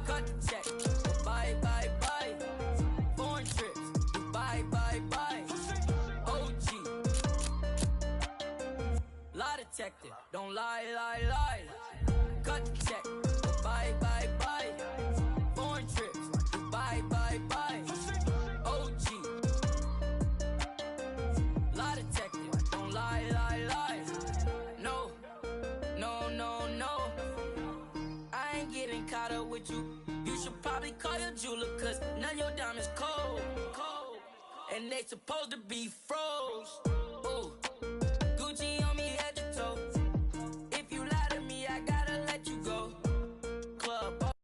Cut the check. Bye, bye, bye. Foreign trips. Bye, bye, bye. OG. Lie detector. Don't lie, lie, lie. Cut the check. Bye, bye, bye. Foreign trips. Bye, bye, bye. OG. Lie detector. Don't lie, lie, lie. No, no, no, no. I ain't getting caught up with you. You should probably call your jeweler, cause none of your diamonds cold, cold. And they supposed to be froze. Ooh. Gucci on me head to toe. If you lie to me, I gotta let you go. Club.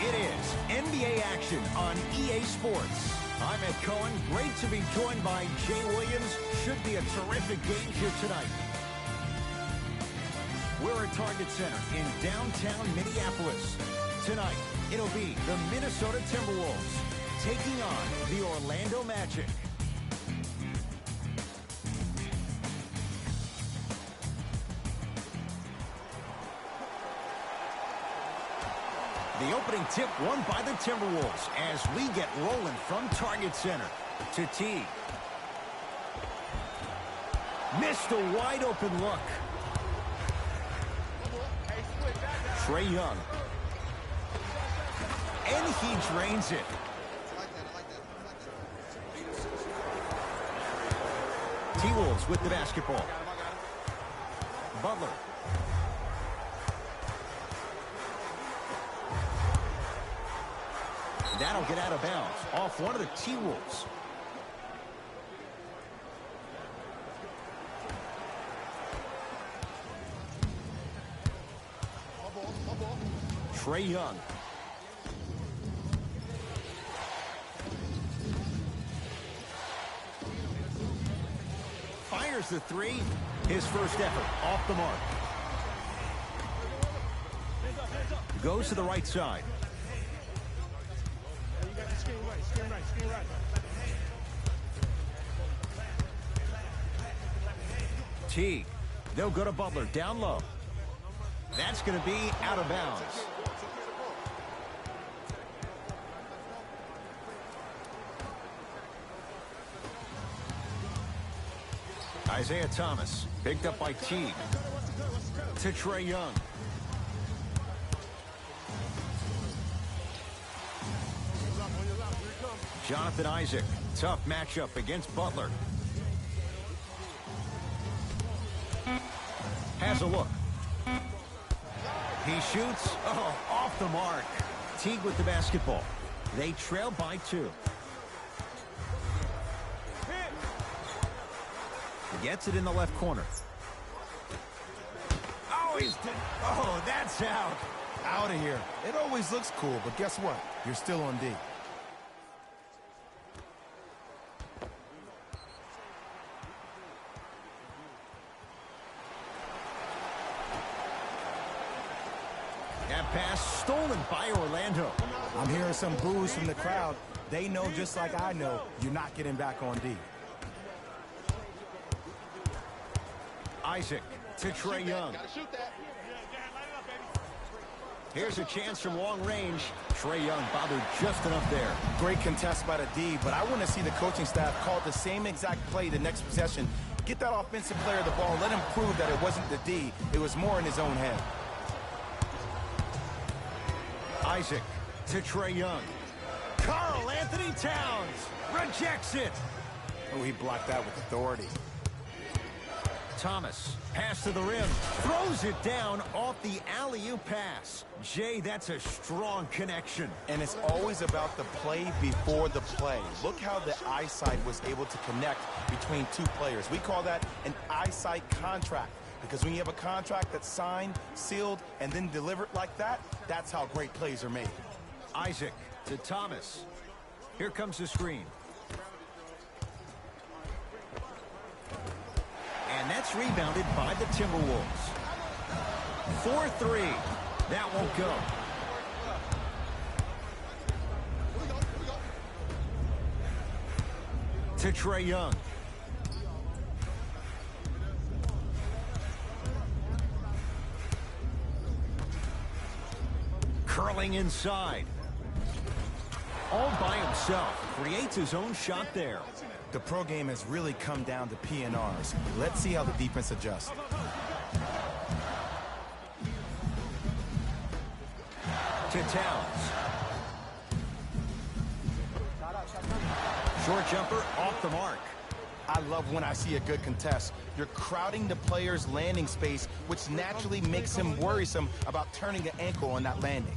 It is NBA action on EA Sports. I'm Ed Cohen. Great to be joined by Jay Williams. Should be a terrific game here tonight. We're at Target Center in downtown Minneapolis. Tonight, it'll be the Minnesota Timberwolves taking on the Orlando Magic. The opening tip won by the Timberwolves as we get rolling from Target Center to T. Missed a wide open look. Trae Young. And he drains it. T-Wolves with the basketball. Butler. That'll get out of bounds off one of the T-Wolves. Trae Young. Fires the three. His first effort off the mark. Goes to the right side. T. They'll go to Butler down low. That's going to be out of bounds. Isaiah Thomas picked up by T. To Trae Young. Jonathan Isaac, tough matchup against Butler. Has a look. He shoots. Oh, off the mark. Teague with the basketball. They trail by 2. Gets it in the left corner. Oh, oh, that's out. Out of here. It always looks cool, but guess what? You're still on D. That pass stolen by Orlando. I'm hearing some boos from the crowd. They know just like I know you're not getting back on D. Isaac to Trae Young. Here's a chance from long range. Trae Young bothered just enough there. Great contest by the D, but I want to see the coaching staff call the same exact play the next possession. Get that offensive player the ball. Let him prove that it wasn't the D. It was more in his own head. Isaac to Trae Young. Karl Anthony Towns rejects it. Oh, he blocked that with authority. Thomas, pass to the rim, throws it down off the alley-oop pass. Jay, that's a strong connection. And it's always about the play before the play. Look how the eyesight was able to connect between two players. We call that an eyesight contract, because when you have a contract that's signed, sealed, and then delivered like that, that's how great plays are made. Isaac to Thomas. Here comes the screen. And that's rebounded by the Timberwolves. 4-3. That won't go. To Trae Young. Curling inside. All by himself. Creates his own shot there. The pro game has really come down to PNRs. Let's see how the defense adjusts. To Towns. Short jumper off the mark. I love when I see a good contest. You're crowding the player's landing space, which naturally makes him worrisome about turning an ankle on that landing.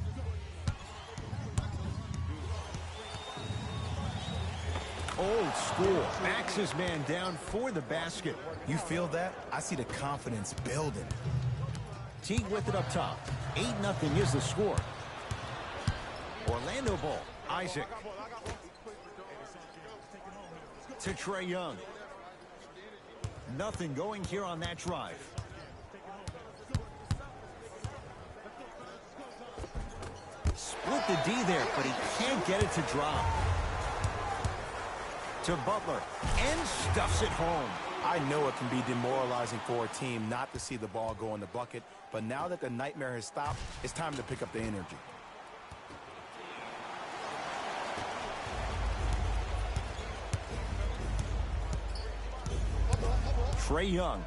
Old school. Backs his man down for the basket. You feel that? I see the confidence building. Teague with it up top. 8-0 is the score. Orlando ball. Isaac. To Trae Young. Nothing going here on that drive. Split the D there, but he can't get it to drop. To Butler. And stuffs it home. I know it can be demoralizing for a team not to see the ball go in the bucket, but now that the nightmare has stopped, it's time to pick up the energy. Trae Young.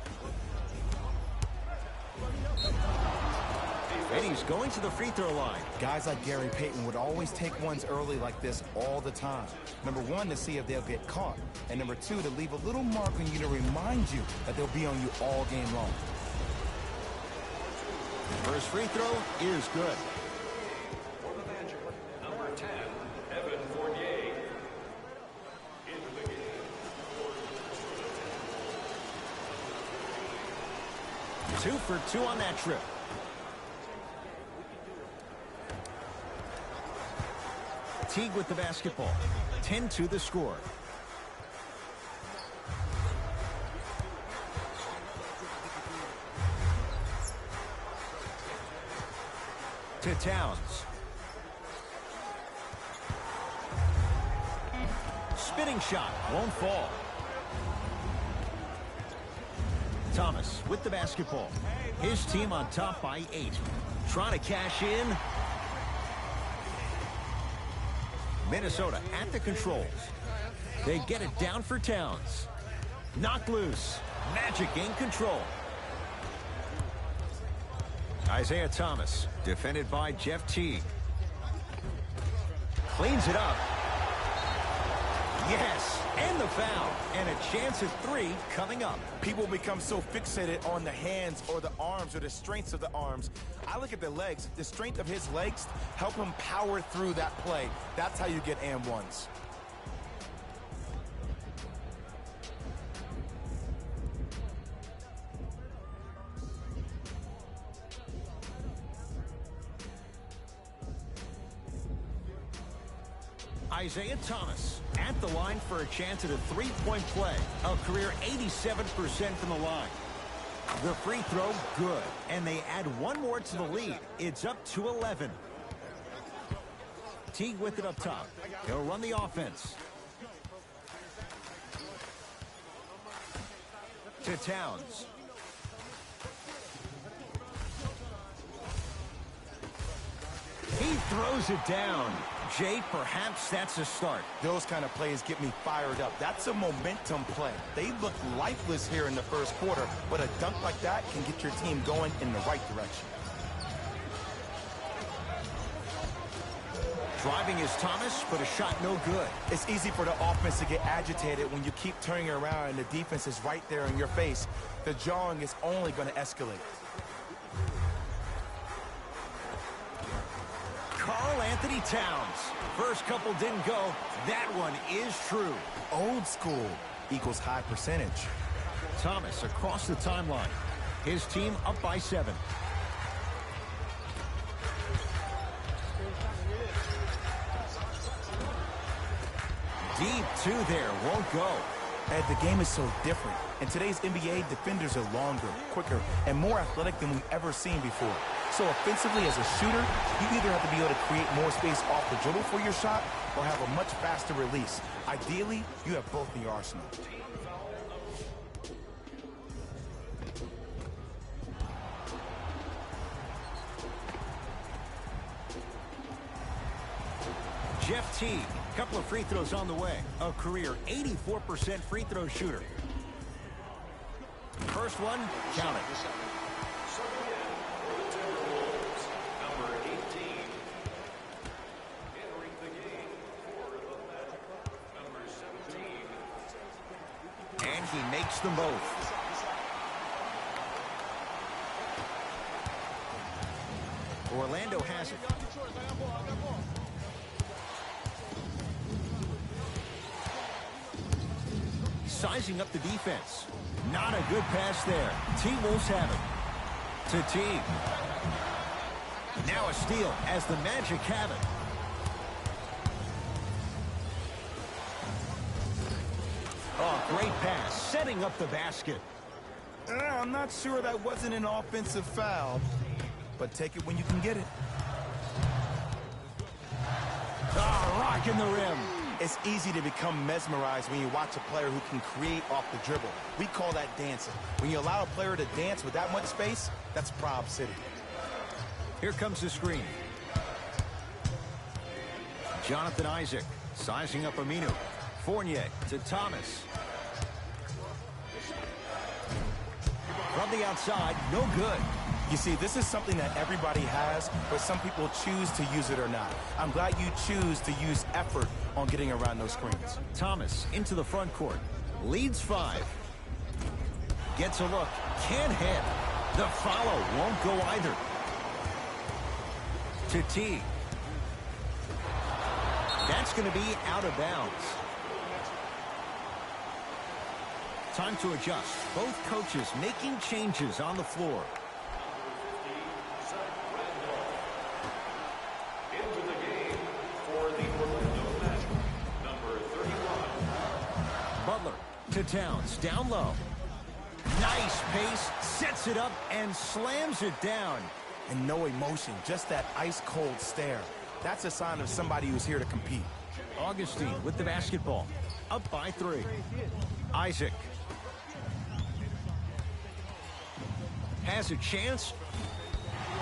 And he's going to the free throw line. Guys like Gary Payton would always take ones early like this all the time. Number one, to see if they'll get caught. And number two, to leave a little mark on you to remind you that they'll be on you all game long. First free throw is good. For the Magic, number 10, Evan Fournier. Into the game. 2 for 2 on that trip. Teague with the basketball. 10-2 the score. To Towns. Spinning shot. Won't fall. Thomas with the basketball. His team on top by 8. Trying to cash in. Minnesota at the controls. They get it down for Towns. Knocked loose. Magic in control. Isaiah Thomas, defended by Jeff Teague. Cleans it up. Yes, and the foul. And a chance at 3 coming up. People become so fixated on the hands or the arms or the strengths of the arms. I look at the legs. The strength of his legs help him power through that play. That's how you get and ones. Isaiah Thomas at the line for a chance at a 3-point play. A career 87% from the line. The free throw, good. And they add one more to the lead. It's up to 11. Teague with it up top. He'll run the offense. To Towns. He throws it down. Jay, perhaps that's a start. Those kind of plays get me fired up. That's a momentum play. They look lifeless here in the first quarter, but a dunk like that can get your team going in the right direction. Driving is Thomas, but a shot no good. It's easy for the offense to get agitated when you keep turning around and the defense is right there in your face. The jawing is only going to escalate. Karl Anthony Towns. First couple didn't go. That one is true. Old school equals high percentage. Thomas across the timeline. His team up by 7. Deep 2 there. Won't go. Ed, the game is so different. In today's NBA, defenders are longer, quicker, and more athletic than we've ever seen before. So offensively as a shooter, you either have to be able to create more space off the dribble for your shot or have a much faster release. Ideally, you have both in your arsenal. Jeff Teague, a couple of free throws on the way. A career 84% free throw shooter. First one, count it. Number 18. Entering the game for the Magic. Number 17. And he makes them both. Orlando has it. Sizing up the defense. Not a good pass there. T-Wolves have it. To Teague. Now a steal as the Magic have it. Oh, great pass. Setting up the basket. I'm not sure that wasn't an offensive foul, but take it when you can get it. Oh, rocking the rim. It's easy to become mesmerized when you watch a player who can create off the dribble. We call that dancing. When you allow a player to dance with that much space, that's Prob City. Here comes the screen. Jonathan Isaac sizing up Aminu. Fournier to Thomas. From the outside, no good. You see, this is something that everybody has, but some people choose to use it or not. I'm glad you choose to use effort on getting around those screens. Thomas into the front court. Leads 5. Gets a look. Can't hit. The follow won't go either. To T. That's going to be out of bounds. Time to adjust. Both coaches making changes on the floor. Into the game for the Orlando Magic. Number 31. Butler to Towns. Down low. Nice pace. Sets it up and slams it down. And no emotion, just that ice-cold stare. That's a sign of somebody who's here to compete. Augustine with the basketball. Up by 3. Isaac. Has a chance.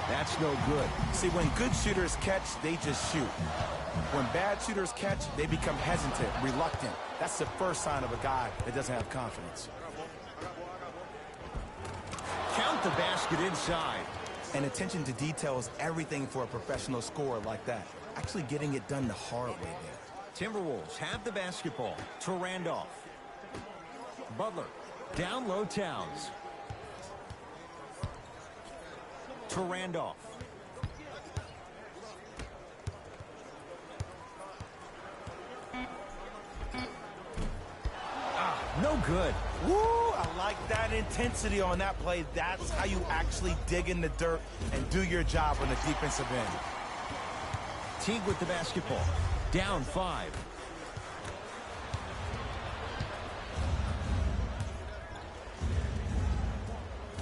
That's no good. See, when good shooters catch, they just shoot. When bad shooters catch, they become hesitant, reluctant. That's the first sign of a guy that doesn't have confidence. Count the basket inside. And attention to detail is everything for a professional scorer like that. Actually getting it done the hard way there. Timberwolves have the basketball to Randolph. Butler. Down low Towns. To Randolph. No good. Woo! I like that intensity on that play. That's how you actually dig in the dirt and do your job on the defensive end. Teague with the basketball. Down 5.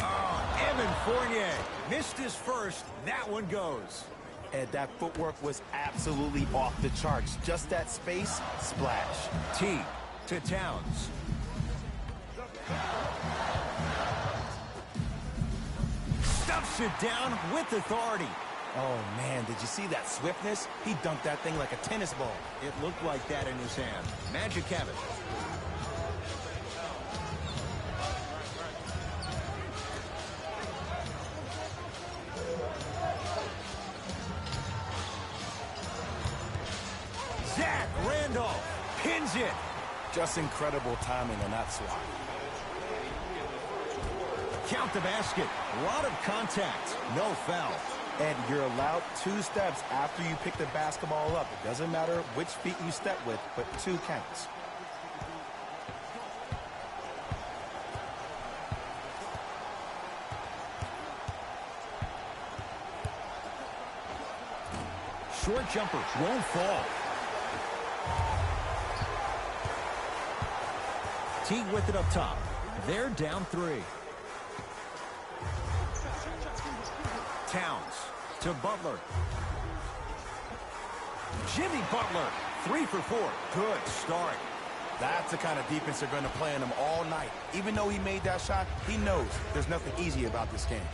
Oh, Evan Fournier missed his first. That one goes. And that footwork was absolutely off the charts. Just that space, splash. Teague to Towns. Stuffs it down with authority. Oh, man, did you see that swiftness? He dunked that thing like a tennis ball. It looked like that in his hand. Magic have it. Zach Randolph pins it. Just incredible timing on that swat. Count the basket. A lot of contact. No foul. And you're allowed 2 steps after you pick the basketball up. It doesn't matter which feet you step with, but 2 counts. Short jumper won't fall. Teague with it up top. They're down 3. Towns to Butler. Jimmy Butler, 3 for 4. Good start. That's the kind of defense they're going to play on him all night. Even though he made that shot, he knows there's nothing easy about this game.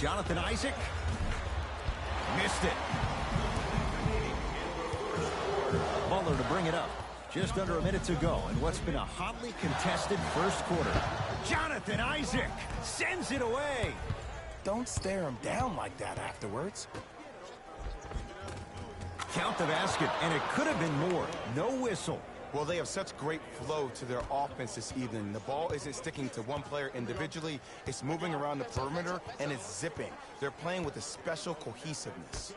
Jonathan Isaac. Missed it. Butler to bring it up. Just under a minute to go in what's been a hotly contested first quarter. Jonathan Isaac sends it away. Don't stare him down like that afterwards. Count the basket, and it could have been more. No whistle. Well, they have such great flow to their offense this evening. The ball isn't sticking to one player individually. It's moving around the perimeter, and it's zipping. They're playing with a special cohesiveness.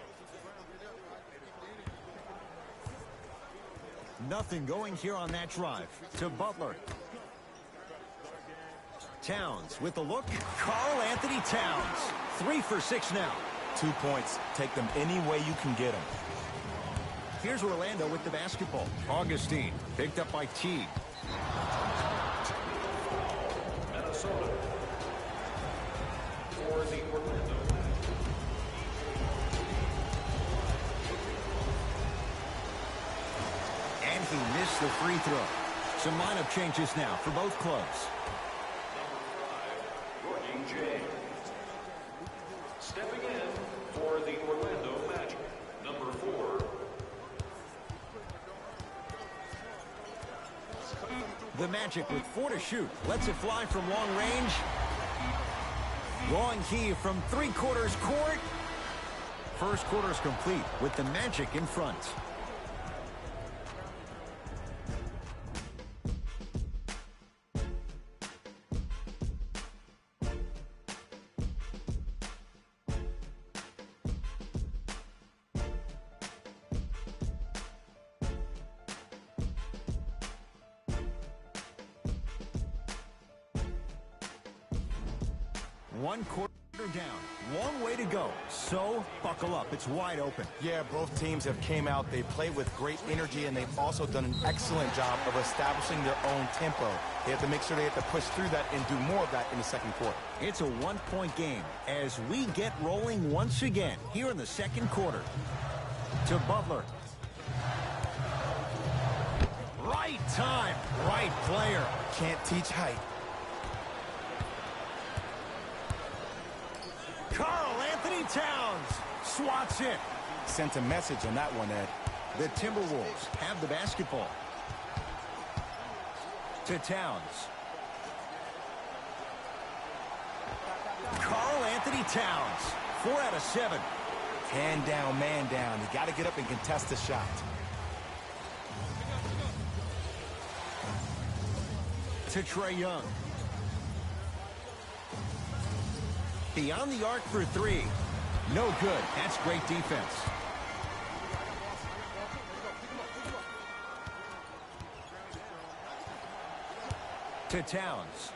Nothing going here on that drive. To Butler. Towns with the look. Karl Anthony Towns. 3 for 6 now. 2 points. Take them any way you can get them. Here's Orlando with the basketball. Augustine picked up by Teague. Minnesota for the Orlando. And he missed the free throw. Some lineup changes now for both clubs. Number 5, Rodney James. Stepping in for the Orlando Magic. Number 4. The Magic with 4 to shoot. Lets it fly from long range. Long heave from 3/4 court. First quarter's complete with the Magic in front. One quarter down. Long way to go. So, buckle up. It's wide open. Yeah, both teams have came out. They played with great energy, and they've also done an excellent job of establishing their own tempo. They have to make sure they have to push through that and do more of that in the second quarter. It's a one-point game as we get rolling once again here in the second quarter. To Butler. Right time, right player. Can't teach height. Karl Anthony Towns swats it. Sent a message on that one, Ed. The Timberwolves have the basketball. To Towns. Karl Anthony Towns. 4 out of 7. Hand down, man down. You got to get up and contest the shot. To Trae Young. Beyond the arc for 3. No good. That's great defense. To Towns.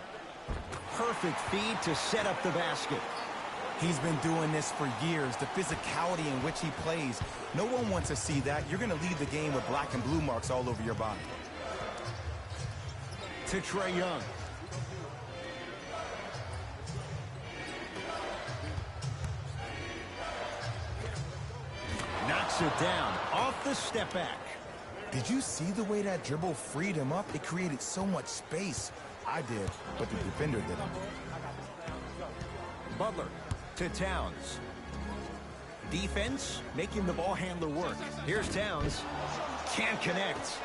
Perfect feed to set up the basket. He's been doing this for years. The physicality in which he plays. No one wants to see that. You're going to leave the game with black and blue marks all over your body. To Trae Young. Knocks it down off the step back. Did you see the way that dribble freed him up? It created so much space. I did, but the defender didn't. Butler to Towns. Defense making the ball handler work. Here's Towns. Can't connect.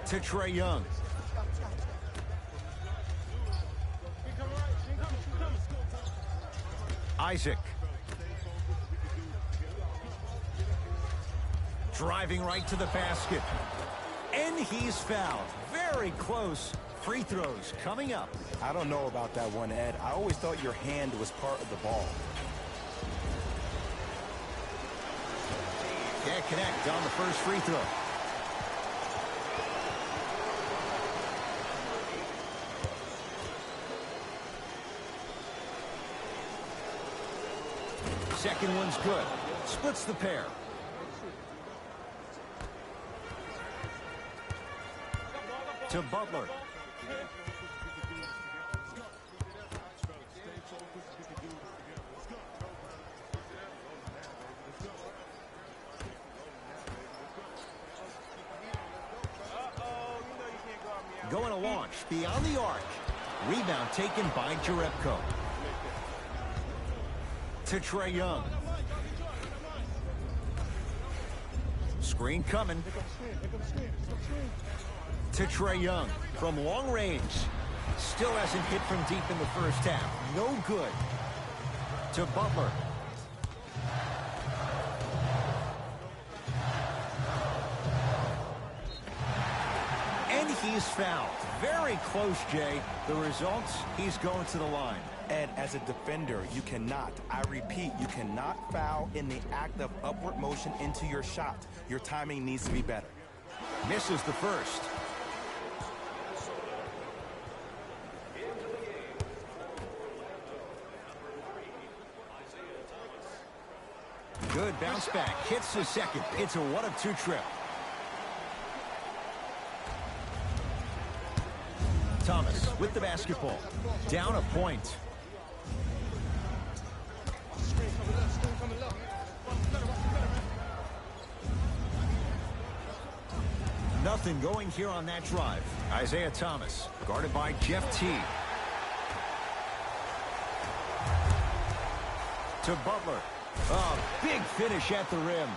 To Trae Young. Isaac. Driving right to the basket. And he's fouled. Very close. Free throws coming up. I don't know about that one, Ed. I always thought your hand was part of the ball. Can't connect on the first free throw. Second one's good. Splits the pair. To Butler. Going to launch beyond the arc. Rebound taken by Jerebko. To Trae Young. Screen coming. To Trae Young from long range. Still hasn't hit from deep in the first half. No good. To Butler. And he's fouled. Very close, Jay. The results, he's going to the line. Ed, as a defender, you cannot, I repeat, you cannot foul in the act of upward motion into your shot. Your timing needs to be better. Misses the first. Good bounce back. Hits the second. It's a 1-of-2 trip. Thomas with the basketball. Down a point. Nothing going here on that drive. Isaiah Thomas, guarded by Jeff T. To Butler. Oh, big finish at the rim.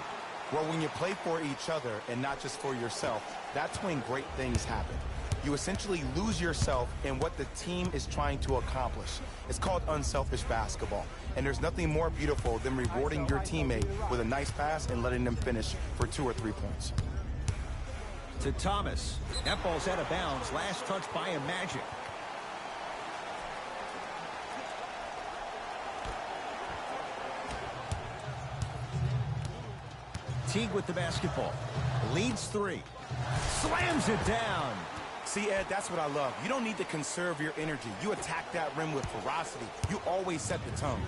Well, when you play for each other and not just for yourself, that's when great things happen. You essentially lose yourself in what the team is trying to accomplish. It's called unselfish basketball. And there's nothing more beautiful than rewarding your teammate with a nice pass and letting them finish for 2 or 3 points. To Thomas. That ball's out of bounds. Last touch by a Magic. Teague with the basketball. Leads 3. Slams it down. See, Ed, that's what I love. You don't need to conserve your energy. You attack that rim with ferocity. You always set the tone.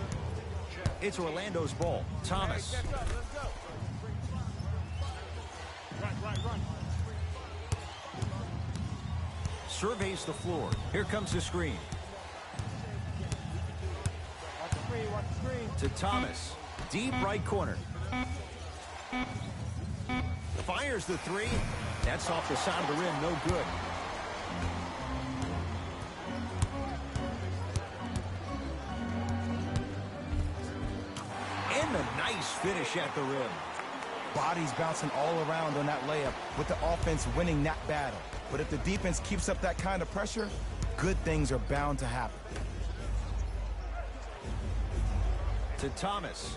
It's Orlando's ball. Thomas. Run. Surveys the floor. Here comes the screen. Watch the screen. To Thomas. Deep right corner. Fires the 3. That's off the side of the rim. No good. And a nice finish at the rim. Bodies bouncing all around on that layup with the offense winning that battle. But if the defense keeps up that kind of pressure, good things are bound to happen. To Thomas.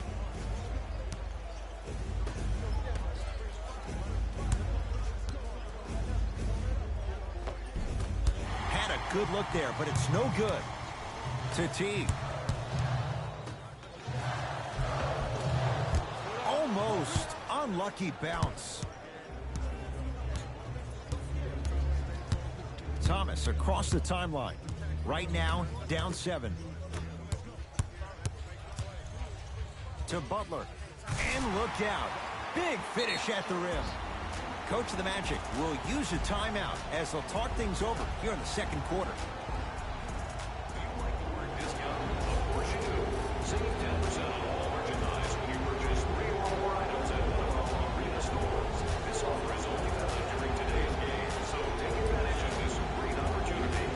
Had a good look there, but it's no good. To Teague. Almost. Unlucky bounce. Thomas across the timeline. Right now, down 7. To Butler. And look out. Big finish at the rim. Coach of the Magic will use a timeout as they'll talk things over here in the second quarter. Save 10% on all merchandise when you purchase 3 or more items at one of our arena stores. This offer is only valid during today's game, so take advantage of this great opportunity.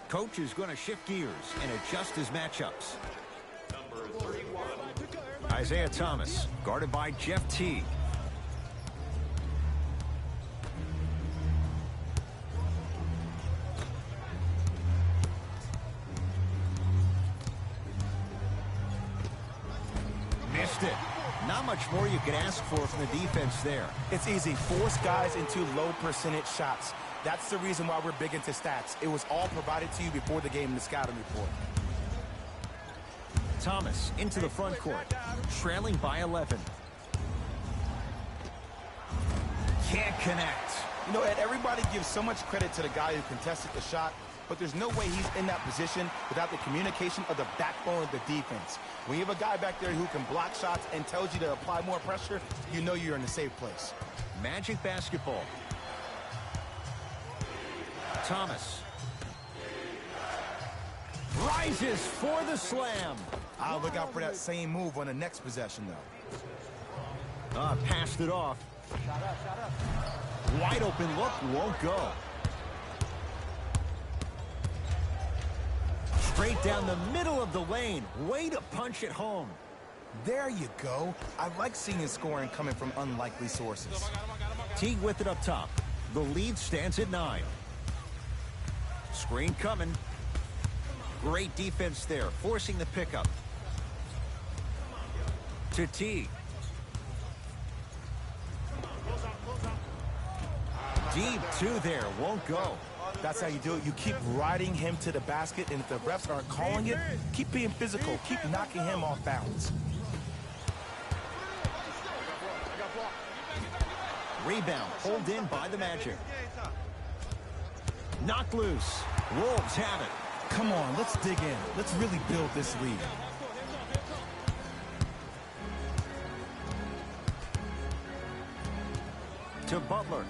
Coach is going to shift gears and adjust his matchups. Number 31. Isaiah Thomas, guarded by Jeff T. Missed it. Not much much more you can ask for from the defense there. It's easy. Force guys into low percentage shots. That's the reason why we're big into stats. It was all provided to you before the game in the scouting report. Thomas into the front court, trailing by 11. Can't connect. You know, Ed, everybody gives so much credit to the guy who contested the shot, but there's no way he's in that position without the communication of the backbone of the defense. When you have a guy back there who can block shots and tells you to apply more pressure, you know you're in a safe place. Magic basketball. Thomas rises for the slam. I'll look out for that same move on the next possession, though. Passed it off. Shot up. Wide open look, won't go. Straight down the middle of the lane. Way to punch it home. There you go. I like seeing his scoring coming from unlikely sources. Teague with it up top. The lead stands at 9. Screen coming. Great defense there, forcing the pickup. To Teague. Deep two there, won't go. That's how you do it. You keep riding him to the basket, and if the refs aren't calling it, keep being physical. Keep knocking him off balance. Rebound pulled in by the Magic. Knocked loose. Wolves have it. Come on, let's dig in. Let's really build this lead. To Butler.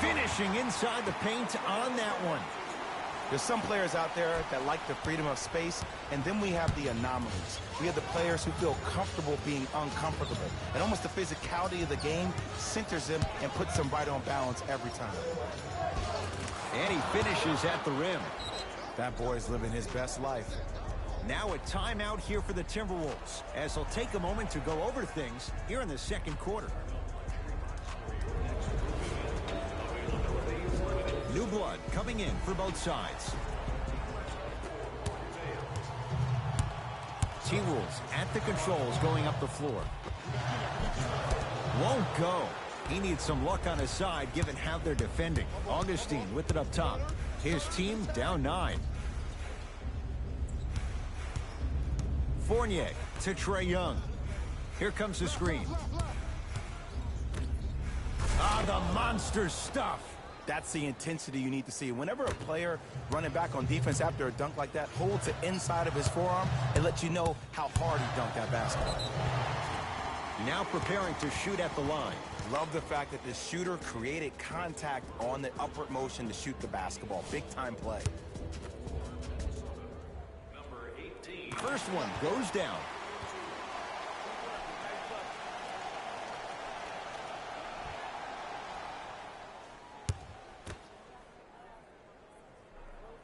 Finishing inside the paint on that one. There's some players out there that like the freedom of space, and then we have the anomalies. We have the players who feel comfortable being uncomfortable. And almost the physicality of the game centers them and puts them right on balance every time. And he finishes at the rim. That boy's living his best life. Now a timeout here for the Timberwolves, as they'll take a moment to go over things here in the second quarter. New blood coming in for both sides. T-Wolves at the controls going up the floor. Won't go. He needs some luck on his side given how they're defending. Augustine with it up top. His team down 9. Fournier to Trae Young. Here comes the screen. The monster stuff. That's the intensity you need to see. Whenever a player running back on defense after a dunk like that holds the inside of his forearm, it lets you know how hard he dunked that basketball. Now preparing to shoot at the line. Love the fact that the shooter created contact on the upward motion to shoot the basketball. Big time play. Number 18. First one goes down.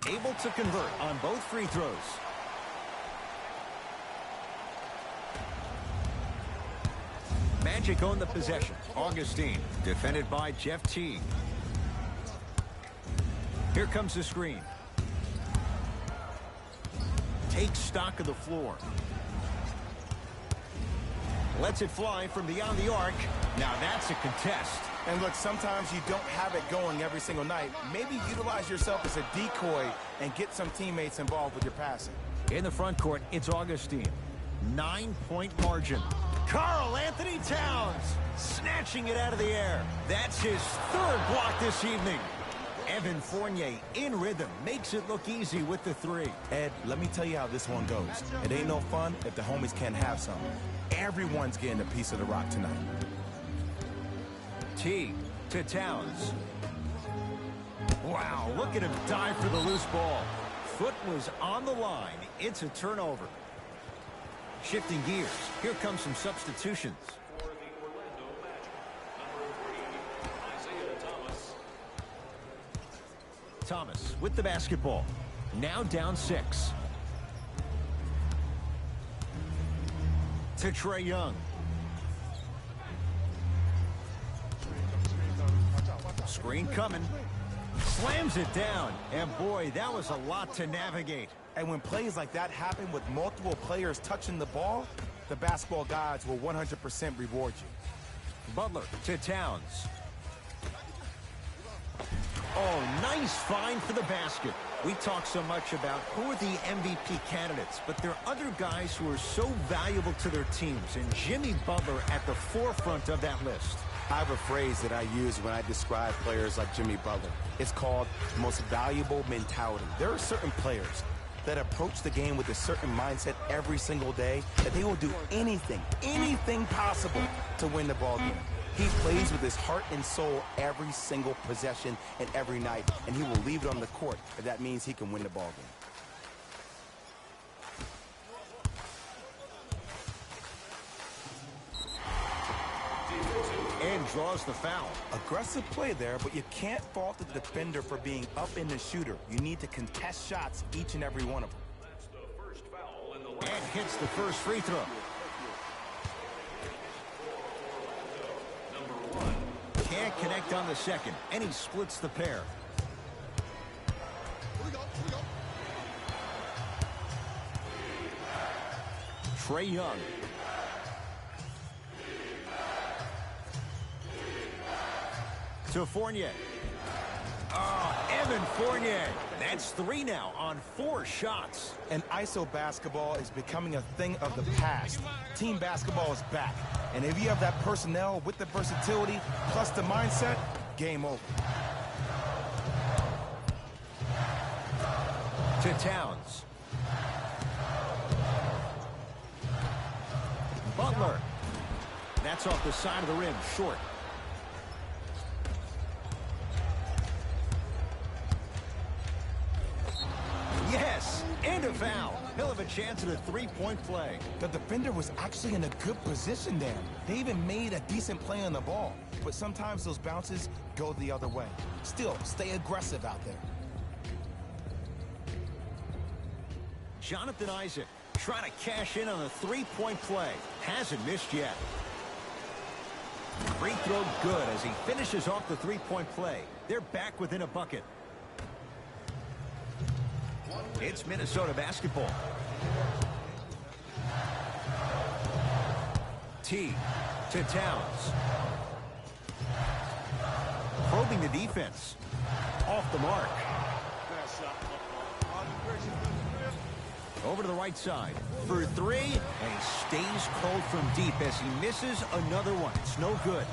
Able to convert on both free throws. Magic own the possession. Augustine defended by Jeff Teague. Here comes the screen. Takes stock of the floor. Lets it fly from beyond the arc. Now that's a contest. And look, sometimes you don't have it going every single night. Maybe utilize yourself as a decoy and get some teammates involved with your passing. In the front court, it's Augustine. 9-point margin. Karl Anthony Towns snatching it out of the air. That's his 3rd block this evening. Evan Fournier in rhythm makes it look easy with the 3. Ed, let me tell you how this one goes. It ain't no fun if the homies can't have some. Everyone's getting a piece of the rock tonight. Teague to Towns. Wow, look at him dive for the loose ball. Foot was on the line. It's a turnover. Shifting gears. Here comes some substitutions. For the Orlando Magic, number 3, Isaiah Thomas. Thomas with the basketball. Now down 6. To Trae Young. Screen coming. Slams it down. And boy, that was a lot to navigate. And when plays like that happen with multiple players touching the ball, the basketball gods will 100% reward you. Butler to Towns. Oh, nice find for the basket. We talk so much about who are the MVP candidates, but there are other guys who are so valuable to their teams, and Jimmy Butler at the forefront of that list. I have a phrase that I use when I describe players like Jimmy Butler. It's called most valuable mentality. There are certain players that approach the game with a certain mindset every single day that they will do anything possible to win the ball game. He plays with his heart and soul every single possession and every night, and he will leave it on the court if that means he can win the ball game. And draws the foul. Aggressive play there, but you can't fault the defender for being up in the shooter. You need to contest shots, each and every one of them. That's the first foul in the And hits the first free throw. Can't connect on the second, and he splits the pair. Trae Young. To Fournier. Oh, Evan Fournier. That's 3 now on 4 shots. And ISO basketball is becoming a thing of the past. Team basketball is back. And if you have that personnel with the versatility plus the mindset, game over. To Towns. Butler. That's off the side of the rim, short. Yes, and a foul. He'll have a chance at a three-point play. The defender was actually in a good position there. They even made a decent play on the ball. But sometimes those bounces go the other way. Still, stay aggressive out there. Jonathan Isaac trying to cash in on a three-point play. Hasn't missed yet. Free throw good as he finishes off the three-point play. They're back within a bucket. It's Minnesota basketball. T to Towns. Probing the defense. Off the mark. Over to the right side for 3, and he stays cold from deep as he misses another one. It's no good.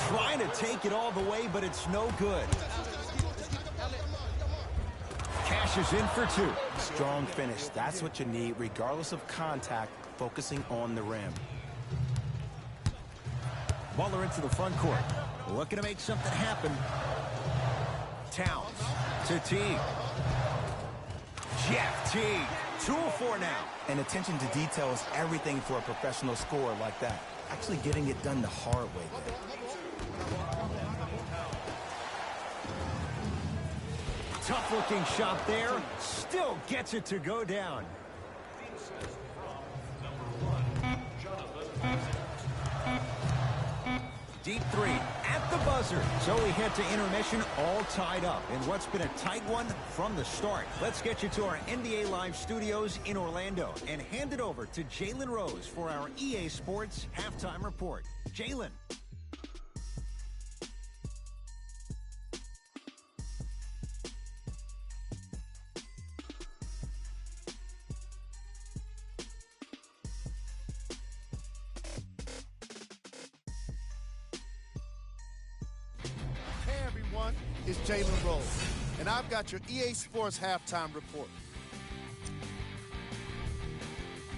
Trying to take it all the way, but it's no good. Cashes in for 2. Strong finish. That's what you need, regardless of contact, focusing on the rim. Butler into the front court. Looking to make something happen. Towns to Teague. Jeff Teague. 2 of 4 now. And attention to detail is everything for a professional scorer like that. Actually getting it done the hard way there. Tough-looking shot there. Still gets it to go down. Deep 3 at the buzzer. So we head to intermission all tied up in what's been a tight one from the start. Let's get you to our NBA Live studios in Orlando and hand it over to Jalen Rose for our EA Sports halftime report. Jalen. It's Jalen Rose, and I've got your EA Sports halftime report.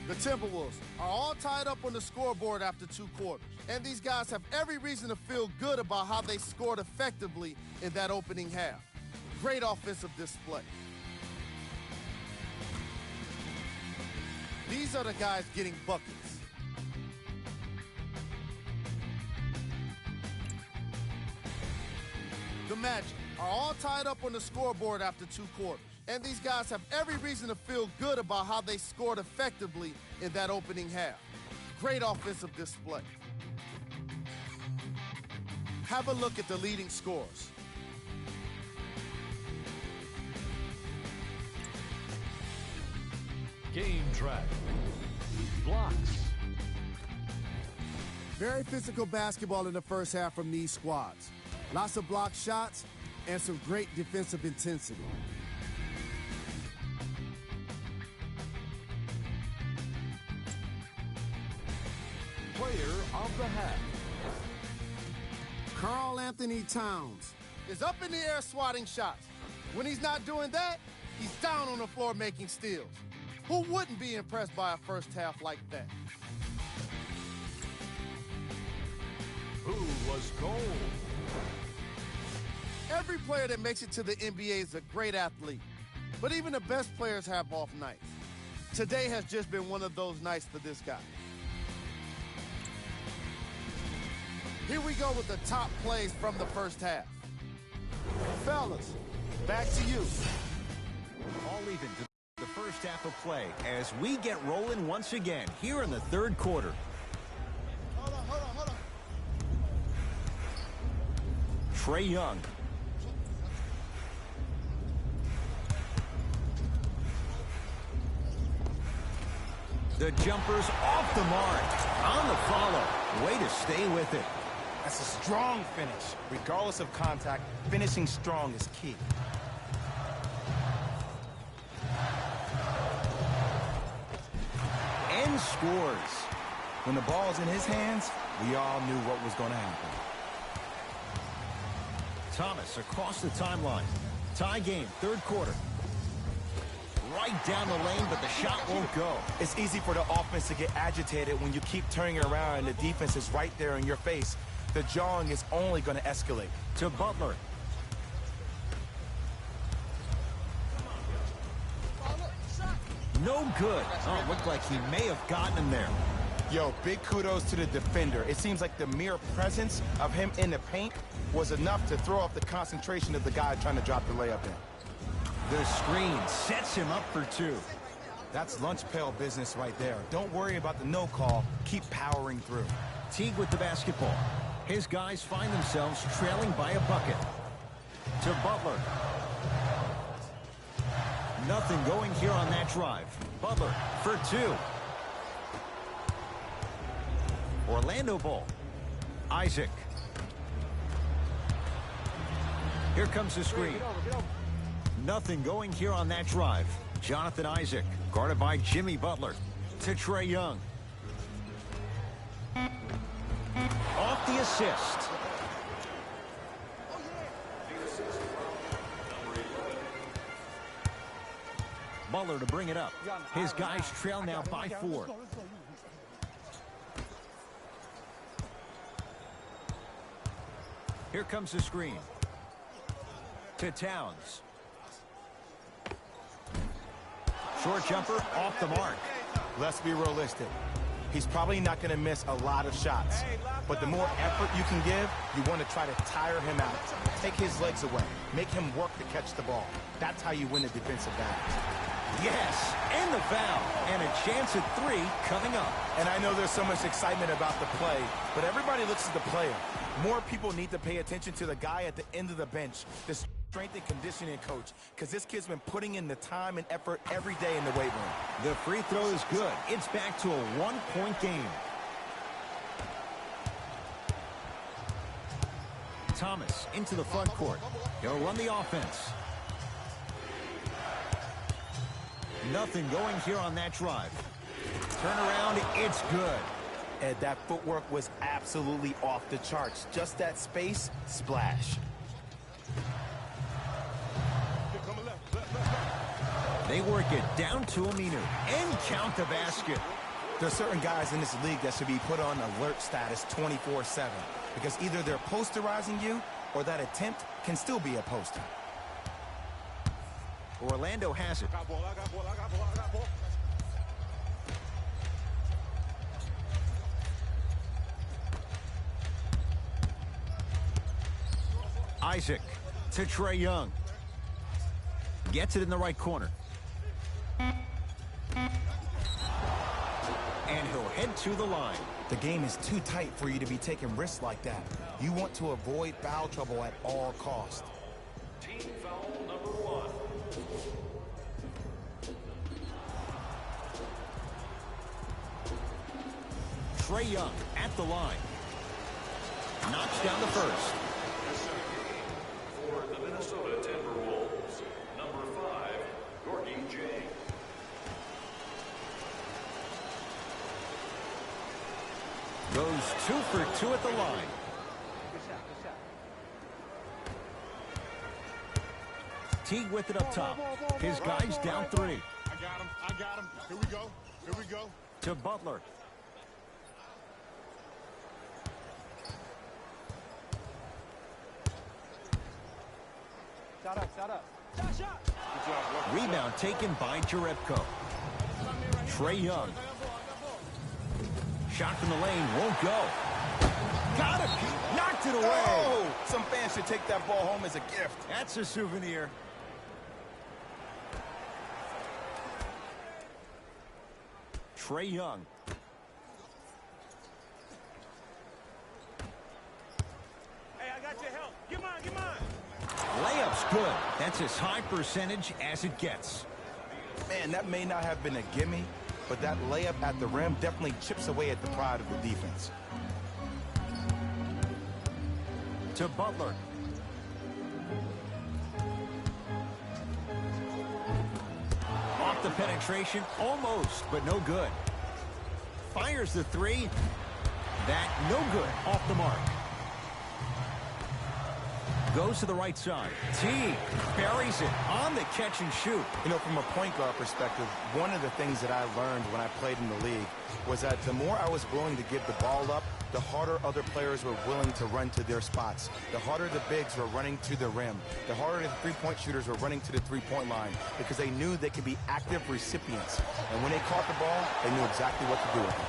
The Timberwolves are all tied up on the scoreboard after 2 quarters, and these guys have every reason to feel good about how they scored effectively in that opening half. Great offensive display. These are the guys getting buckets. The Magic are all tied up on the scoreboard after 2 quarters, and these guys have every reason to feel good about how they scored effectively in that opening half. Great offensive display. Have a look at the leading scores. Game track. Blocks. Very physical basketball in the first half from these squads. Lots of block shots and some great defensive intensity. Player of the half. Karl Anthony Towns is up in the air swatting shots. When he's not doing that, he's down on the floor making steals. Who wouldn't be impressed by a first half like that? Who was gold? Every player that makes it to the NBA is a great athlete, but even the best players have off nights. Today has just been one of those nights for this guy. Here we go with the top plays from the first half. Fellas, back to you. All even to the first half of play as we get rolling once again here in the third quarter. Hold on. Trae Young. The jumper's off the mark. On the follow. Way to stay with it. That's a strong finish. Regardless of contact, finishing strong is key. And scores. When the ball's in his hands, we all knew what was going to happen. Thomas across the timeline. Tie game, third quarter. Right down the lane, but the shot won't go. It's easy for the offense to get agitated when you keep turning around and the defense is right there in your face. The jawing is only going to escalate. To Butler. No good. Oh, it looked like he may have gotten him there. Yo, big kudos to the defender. It seems like the mere presence of him in the paint was enough to throw off the concentration of the guy trying to drop the layup in. The screen sets him up for two. That's lunch pail business right there. Don't worry about the no call. Keep powering through. Teague with the basketball. His guys find themselves trailing by a bucket. To Butler. Nothing going here on that drive. Butler for two. Orlando ball. Isaac. Here comes the screen. Nothing going here on that drive. Jonathan Isaac, guarded by Jimmy Butler. To Trae Young. Off the assist. Butler to bring it up. His guys trail now by 4. Here comes the screen. To Towns. Short jumper off the mark. Let's be realistic. He's probably not going to miss a lot of shots. But the more effort you can give, you want to try to tire him out. Take his legs away. Make him work to catch the ball. That's how you win the defensive battle. Yes, and the foul. And a chance at 3 coming up. And I know there's so much excitement about the play, but everybody looks at the player. More people need to pay attention to the guy at the end of the bench, the strength and conditioning coach, because this kid's been putting in the time and effort every day in the weight room. The free throw is good. It's back to a 1-point game. Thomas into the front court. He'll run the offense. Nothing going here on that drive. Turnaround, it's good. And that footwork was absolutely off the charts. Just that space, splash. They work it down to Aminu and count the basket. There are certain guys in this league that should be put on alert status 24/7 because either they're posterizing you or that attempt can still be a poster. Orlando has it. Isaac to Trae Young. Gets it in the right corner. and he'll head to the line. The game is too tight for you to be taking risks like that. You want to avoid foul trouble at all costs. Team foul number 1. Trae Young at the line. Knocks down the first. For the Minnesota Timberwolves, number 5, Gorgie Jang. Goes 2 for 2 at the line. Good shot, good shot. Teague with it up top. His guys down 3. I got him. Here we go. To Butler. Shot up. Shot. Rebound taken by Jerebko. Trae Young. Shot from the lane, won't go. Got it! Knocked it away! Oh, some fans should take that ball home as a gift. That's a souvenir. Trae Young. Hey, I got your help. Get mine. Layup's good. That's as high percentage as it gets. Man, that may not have been a gimme, but that layup at the rim definitely chips away at the pride of the defense. To Butler. Off the penetration, almost, but no good. Fires the 3. That no good, off the mark. Goes to the right side. Teague buries it on the catch and shoot. You know, from a point guard perspective, one of the things that I learned when I played in the league was that the more I was willing to give the ball up, the harder other players were willing to run to their spots. The harder the bigs were running to the rim. The harder the three-point shooters were running to the three-point line because they knew they could be active recipients. And when they caught the ball, they knew exactly what to do with it.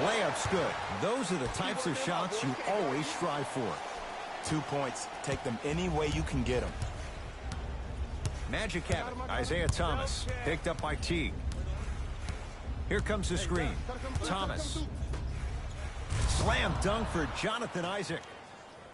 Layup's good. Those are the types of shots you always strive for. 2 points. Take them any way you can get them. Magic have it. Isaiah Thomas picked up by Teague. Here comes the screen. Thomas. Slam dunk for Jonathan Isaac.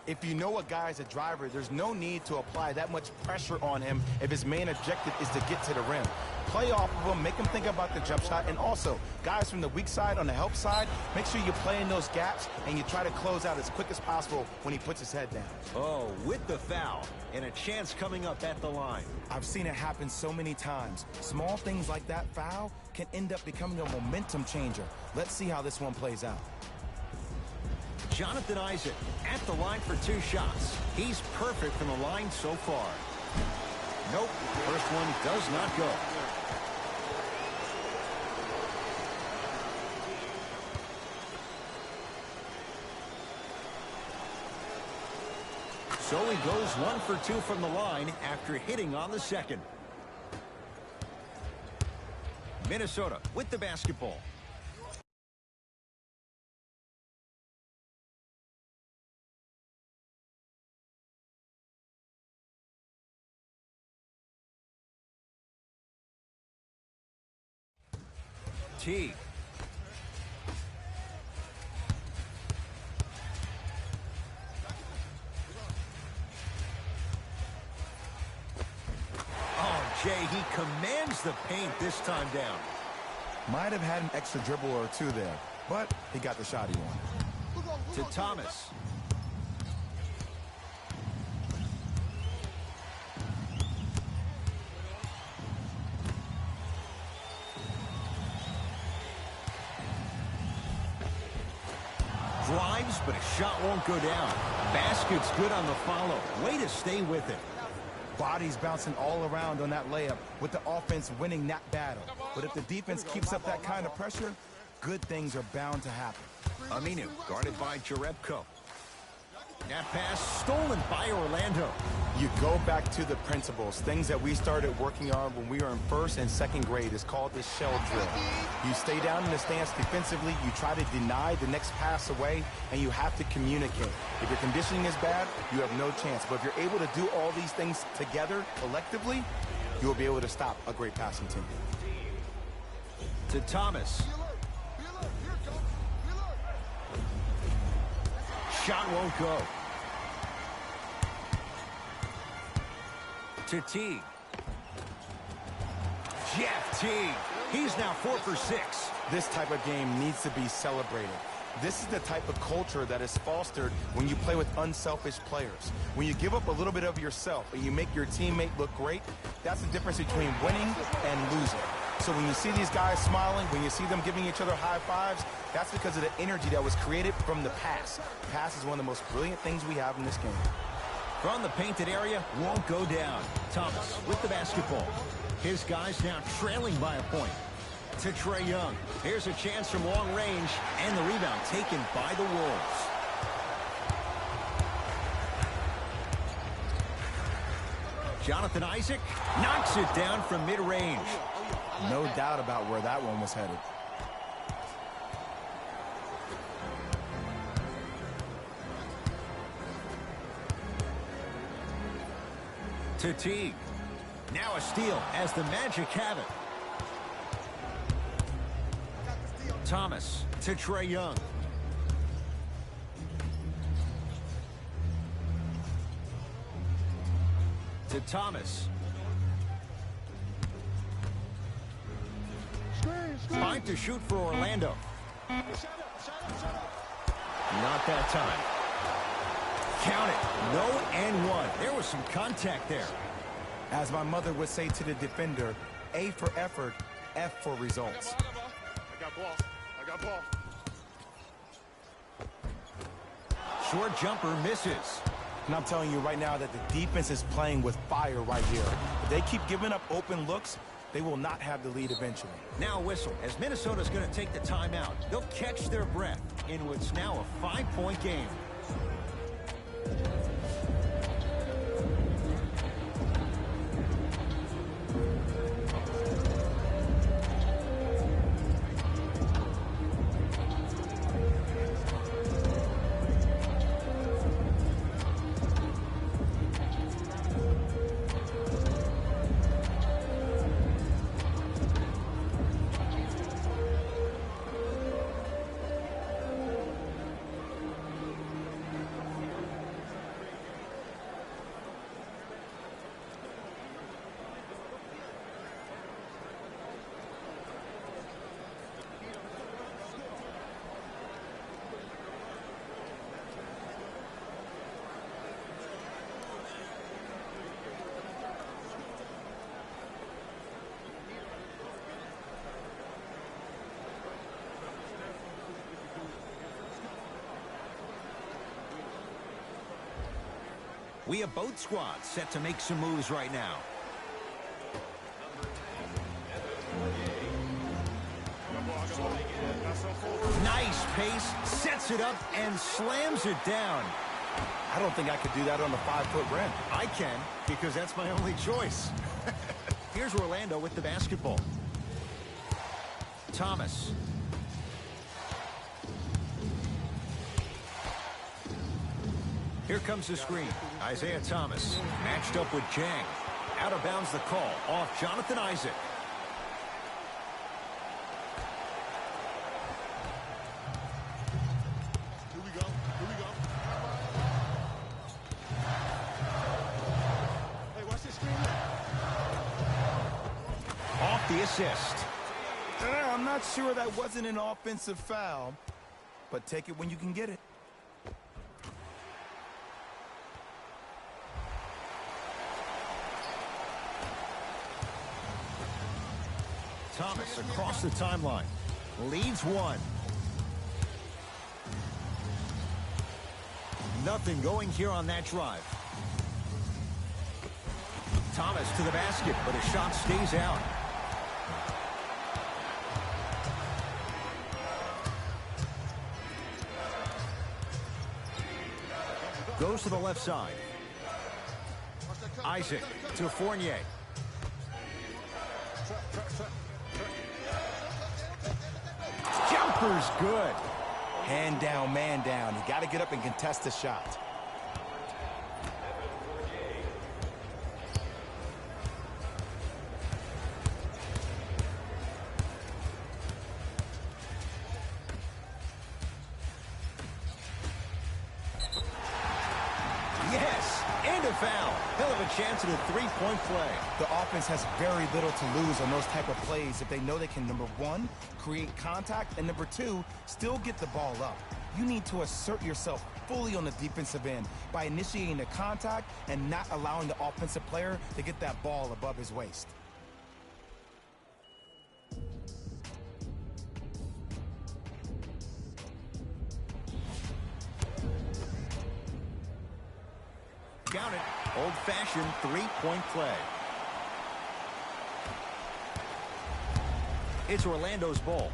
If you know a guy's a driver, there's no need to apply that much pressure on him if his main objective is to get to the rim. Play off of him, make him think about the jump shot, and also, guys from the weak side on the help side, make sure you play in those gaps and you try to close out as quick as possible when he puts his head down. Oh, with the foul, and a chance coming up at the line. I've seen it happen so many times. Small things like that foul can end up becoming a momentum changer. Let's see how this one plays out. Jonathan Isaac at the line for 2 shots. He's perfect from the line so far. Nope, first one does not go. So he goes 1 for 2 from the line after hitting on the second. Minnesota with the basketball. Teague. Oh, Jay, he commands the paint this time down. Might have had an extra dribble or 2 there, but he got the shot he wanted. To Thomas. Drives, but a shot won't go down. Basket's good on the follow. Way to stay with it. Bodies bouncing all around on that layup with the offense winning that battle. But if the defense keeps up that kind of pressure, good things are bound to happen. Aminu guarded by Jerebko. That pass stolen by Orlando. You go back to the principles. Things that we started working on when we were in 1st and 2nd grade is called the shell drill. You stay down in the stance defensively, you try to deny the next pass away, and you have to communicate. If your conditioning is bad, you have no chance. But if you're able to do all these things together, collectively, you will be able to stop a great passing team. To Thomas. Shot won't go. To Teague. Jeff Teague. He's now 4 for 6. This type of game needs to be celebrated. This is the type of culture that is fostered when you play with unselfish players. When you give up a little bit of yourself and you make your teammate look great, that's the difference between winning and losing. So when you see these guys smiling, when you see them giving each other high fives, that's because of the energy that was created from the pass. Pass is one of the most brilliant things we have in this game. From the painted area, won't go down. Thomas with the basketball. His guys now trailing by a point. To Trae Young. Here's a chance from long range, and the rebound taken by the Wolves. Jonathan Isaac knocks it down from mid-range. No doubt about where that one was headed. To Teague. Now a steal as the Magic have it. Thomas to Trae Young. To Thomas. Fine to shoot for Orlando. Not that time. Count it. No and one. There was some contact there. As my mother would say to the defender, A for effort, F for results. I got ball. I got ball. Short jumper misses. And I'm telling you right now that the defense is playing with fire right here. If they keep giving up open looks, they will not have the lead eventually. Now a whistle as Minnesota's going to take the timeout. They'll catch their breath in what's now a 5-point game. We have both squads set to make some moves right now. Nice pace, sets it up, and slams it down. I don't think I could do that on the 5-foot rim. I can, because that's my only choice. Here's Orlando with the basketball. Thomas. Here comes the screen. Isaiah Thomas matched up with Jang. Out of bounds the call off Jonathan Isaac. Here we go. Here we go. Hey, watch this screen. Off the assist. I'm not sure that wasn't an offensive foul, but take it when you can get it. Thomas across the timeline. Leads one. Nothing going here on that drive. Thomas to the basket, but his shot stays out. Goes to the left side. Isaac to Fournier. Jumper's good. Hand down, man down. You got to get up and contest the shot. and a foul. He'll have a chance at a three-point play. The offense has very little to lose on those type of plays if they know they can, number one, create contact, and number two, still get the ball up. You need to assert yourself fully on the defensive end by initiating the contact and not allowing the offensive player to get that ball above his waist. Count it. Old-fashioned three-point play. It's Orlando's ball.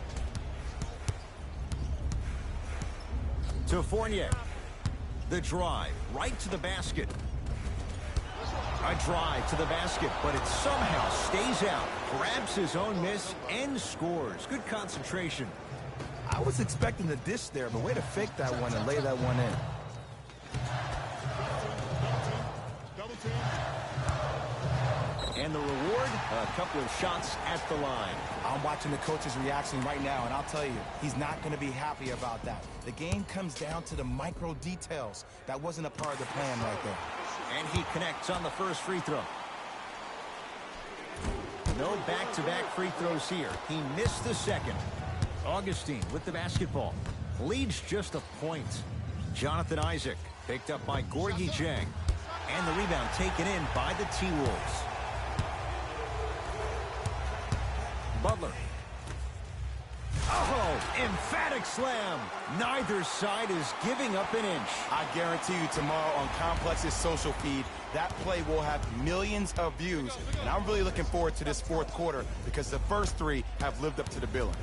To Fournier. The drive right to the basket. A drive to the basket, but it somehow stays out. Grabs his own miss and scores. Good concentration. I was expecting the dish there, but way to fake that one and lay that one in. And the reward, a couple of shots at the line. I'm watching the coach's reaction right now, and I'll tell you, he's not going to be happy about that. The game comes down to the micro details. That wasn't a part of the plan right there. And he connects on the first free throw. No back-to-back free throws here. He missed the second. Augustine with the basketball. Leads just a point. Jonathan Isaac picked up by Gorgie Jang. And the rebound taken in by the T-Wolves. Butler. Oh, emphatic slam. Neither side is giving up an inch. I guarantee you tomorrow on Complex's social feed, that play will have millions of views. And I'm really looking forward to this fourth quarter because the first three have lived up to the billing.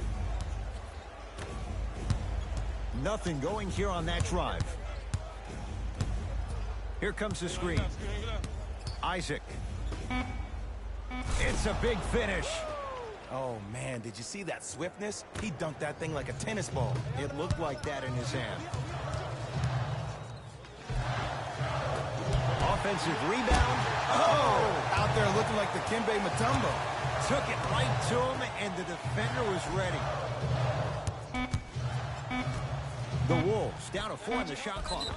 Nothing going here on that drive. Here comes the screen. Isaac. It's a big finish. Oh, man, did you see that swiftness? He dunked that thing like a tennis ball. It looked like that in his hand. Offensive rebound. Oh! Out there looking like the Kimbe Mutombo. Took it right to him, and the defender was ready. The Wolves down to 4 in the shot clock.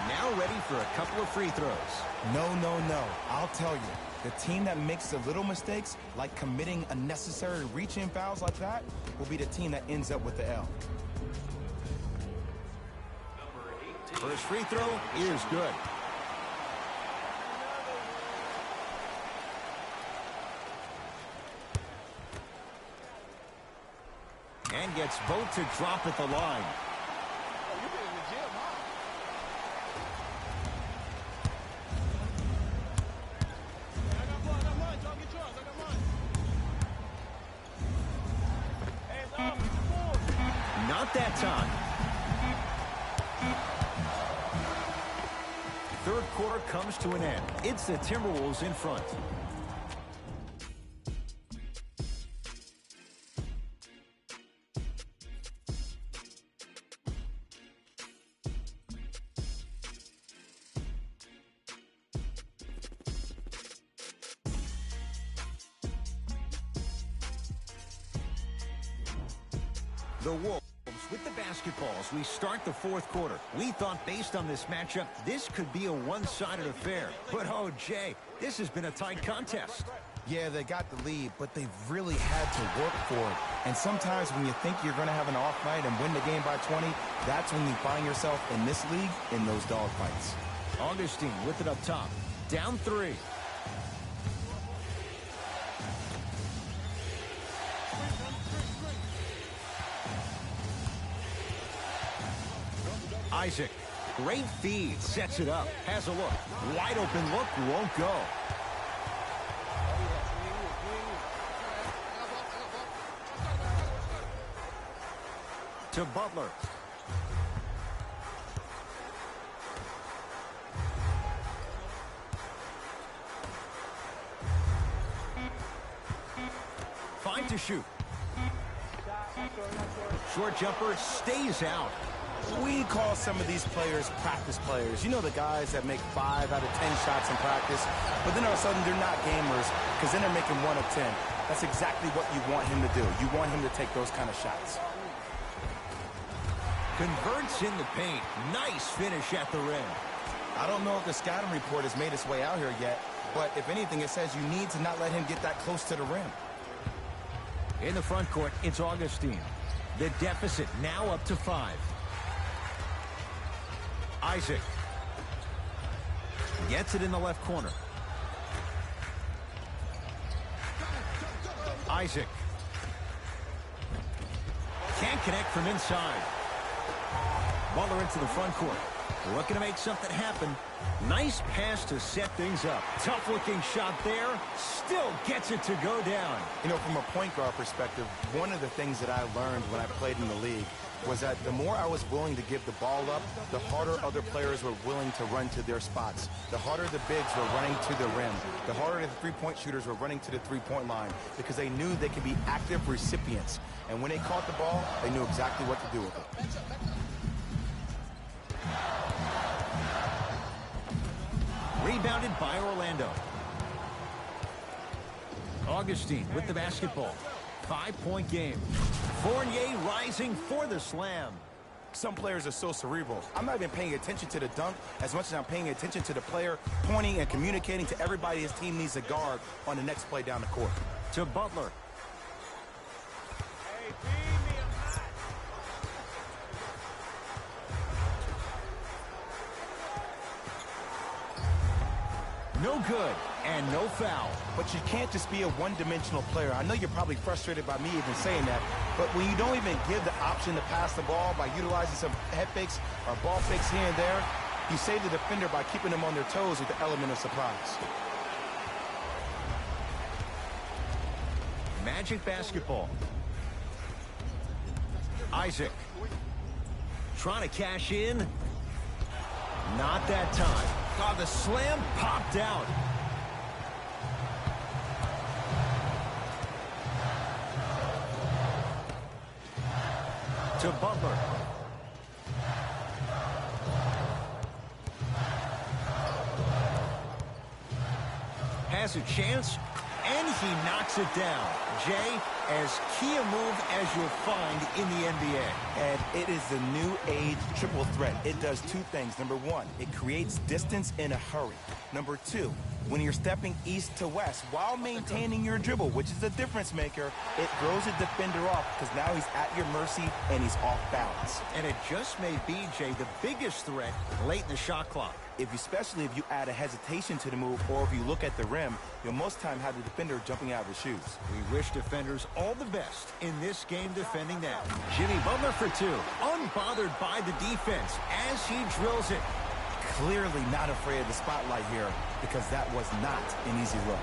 Now ready for a couple of free throws. No. I'll tell you. The team that makes the little mistakes, like committing unnecessary reach-in fouls like that, will be the team that ends up with the L. First free throw is good. And gets both to drop at the line. Not that time. Third quarter comes to an end. It's the Timberwolves in front. The Wolves with the basketballs. We start the fourth quarter. We thought based on this matchup, this could be a one-sided affair. But, oh, Jay, this has been a tight contest. Yeah, they got the lead, but they've really had to work for it. And sometimes when you think you're going to have an off night and win the game by 20, that's when you find yourself in this league in those dogfights. Augustine with it up top. Down 3. Isaac, great feed, sets it up, has a look. Wide open look, won't go. To Butler. Fine to shoot. Short jumper stays out. We call some of these players practice players. You know, the guys that make 5 out of 10 shots in practice, but then all of a sudden they're not gamers because then they're making 1 of 10. That's exactly what you want him to do. You want him to take those kind of shots. Converts in the paint. Nice finish at the rim. I don't know if the scouting report has made its way out here yet, but if anything, it says you need to not let him get that close to the rim. In the front court, it's Augustine. The deficit now up to 5. Isaac gets it in the left corner. Isaac can't connect from inside. Butler into the front court. Looking to make something happen. Nice pass to set things up. Tough-looking shot there. Still gets it to go down. You know, from a point guard perspective, one of the things that I learned when I played in the league was that the more I was willing to give the ball up, the harder other players were willing to run to their spots. The harder the bigs were running to the rim. The harder the three-point shooters were running to the three-point line because they knew they could be active recipients. And when they caught the ball, they knew exactly what to do with it. Rebounded by Orlando. Augustine with the basketball. 5-point game. Fournier rising for the slam. Some players are so cerebral. I'm not even paying attention to the dunk as much as I'm paying attention to the player pointing and communicating to everybody his team needs a guard on the next play down the court. To Butler. No good, and no foul. But you can't just be a one-dimensional player. I know you're probably frustrated by me even saying that, but when you don't even give the option to pass the ball by utilizing some head fakes or ball fakes here and there, you save the defender by keeping them on their toes with the element of surprise. Magic basketball. Isaac. Trying to cash in. Not that time. Oh, the slam popped out. To Butler. Has a chance, and he knocks it down. Jay, as key a move as you'll find in the NBA. And it is the new age triple threat. It does two things. Number one, it creates distance in a hurry. Number two, when you're stepping east to west while maintaining your dribble, which is a difference maker, it throws a defender off because now he's at your mercy and he's off balance. And it just may be, Jay, the biggest threat late in the shot clock. Especially if you add a hesitation to the move or if you look at the rim, you'll most time have the defender jumping out of his shoes. We wish defenders all the best in this game defending that. Jimmy Butler for 2, unbothered by the defense as he drills it. Clearly not afraid of the spotlight here because that was not an easy look.